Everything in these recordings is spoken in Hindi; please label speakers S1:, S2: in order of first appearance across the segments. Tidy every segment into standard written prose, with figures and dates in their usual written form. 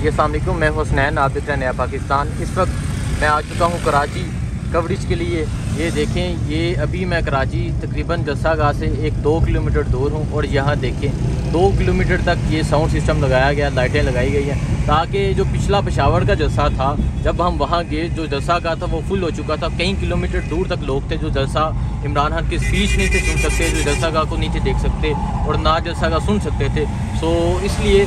S1: जी अस्सलाम वालेकुम, मैं हुसनैन, आप देख रहे हैं नया पाकिस्तान। इस वक्त मैं आ चुका हूँ कराची कवरेज के लिए। ये देखें, ये अभी मैं कराची तकरीबन जलसागाह से 1-2 किलोमीटर दूर हूँ और यहाँ देखें 2 किलोमीटर तक ये साउंड सिस्टम लगाया गया, लाइटें लगाई गई हैं ताकि जो पिछला पेशावर का जलसा था, जब हम वहाँ गए जो जलसागाह था वो फुल हो चुका था। कई किलोमीटर दूर तक लोग थे जो जलसा इमरान खान की स्पीच नहीं थे सुन सकते, जो जलसागाह को नहीं थे देख सकते और ना जलसागाह सुन सकते थे। इसलिए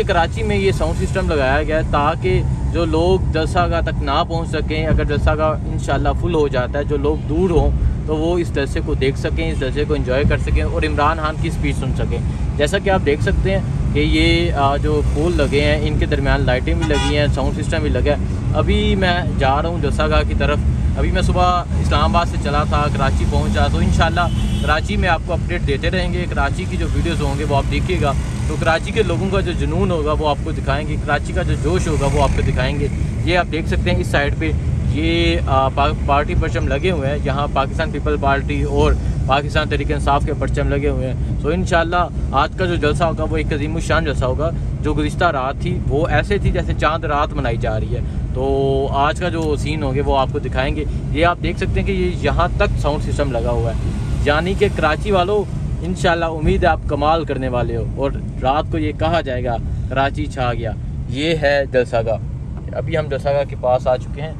S1: कराची में ये साउंड सिस्टम लगाया गया है ताकि जो लोग जलसागाह तक ना पहुंच सकें, अगर जलसागाह इंशाल्लाह फुल हो जाता है, जो लोग दूर हों तो वो इस जलसे को देख सकें, इस जलसे को एंजॉय कर सकें और इमरान खान की स्पीच सुन सकें। जैसा कि आप देख सकते हैं कि ये जो पोल लगे हैं इनके दरमियान लाइटें भी लगी हैं, साउंड सिस्टम भी लगा है। अभी मैं जा रहा हूँ जलसागाह की तरफ। अभी मैं सुबह इस्लामाबाद से चला था, कराची पहुँचा, तो इंशाल्लाह कराची में आपको अपडेट देते रहेंगे। कराची की जो वीडियोज़ होंगे वो आप देखिएगा, तो कराची के लोगों का जो जुनून होगा वो आपको दिखाएंगे, कराची का जो जोश होगा वो आपको दिखाएंगे। ये आप देख सकते हैं इस साइड पे ये पार्टी परचम लगे हुए हैं, यहाँ पाकिस्तान पीपल पार्टी और पाकिस्तान तहरीक इंसाफ के परचम लगे हुए हैं। तो इंशाल्लाह आज का जो जलसा होगा वो एक अज़ीमुश्शान जलसा होगा। जो गुज़िश्ता रात थी वो ऐसे थी जैसे चांद रात मनाई जा रही है, तो आज का जो सीन होंगे वो आपको दिखाएंगे। ये आप देख सकते हैं कि ये यहाँ तक साउंड सिस्टम लगा हुआ है, यानी कि कराची वालों इंशाल्लाह उम्मीद है आप कमाल करने वाले हो और रात को ये कहा जाएगा कराची छा गया। ये है जलसागाह। अभी हम जलसागाह के पास आ चुके हैं,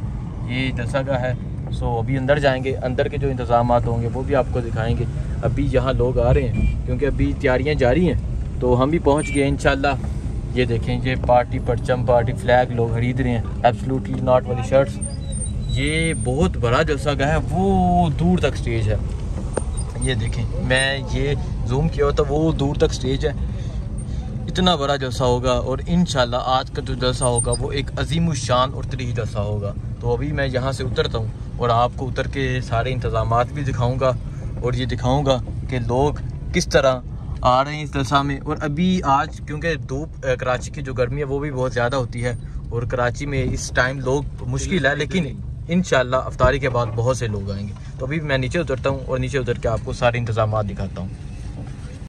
S1: ये जलसागाह है। अभी अंदर जाएंगे, अंदर के जो इंतज़ामात होंगे वो भी आपको दिखाएंगे। अभी यहाँ लोग आ रहे हैं क्योंकि अभी तैयारियाँ जारी हैं, तो हम भी पहुँच गए इंशाल्लाह। ये देखें, ये पार्टी परचम, पार्टी फ्लैग लोग खरीद रहे हैं, एब्सोल्युटली नॉट वाली शर्ट्स। ये बहुत बड़ा जलसागाह है, वो दूर तक स्टेज है। ये देखें, मैं ये जूम किया तो वो दूर तक स्टेज है, इतना बड़ा जलसा होगा और इंशाल्लाह आज का जो जलसा होगा वो एक अजीमुश्शान और तरीक़ जलसा होगा। तो अभी मैं यहाँ से उतरता हूँ और आपको उतर के सारे इंतज़ामात भी दिखाऊंगा और ये दिखाऊंगा कि लोग किस तरह आ रहे हैं इस जलसा में। और अभी आज क्योंकि धूप कराची की जो गर्मी है वो भी बहुत ज़्यादा होती है और कराची में इस टाइम लोग मुश्किल है, लेकिन इंशाल्लाह अफ्तारी के बाद बहुत से लोग आएंगे। तो अभी मैं नीचे उतरता हूँ और नीचे उतर के आपको सारे इंतज़ामात दिखाता हूँ।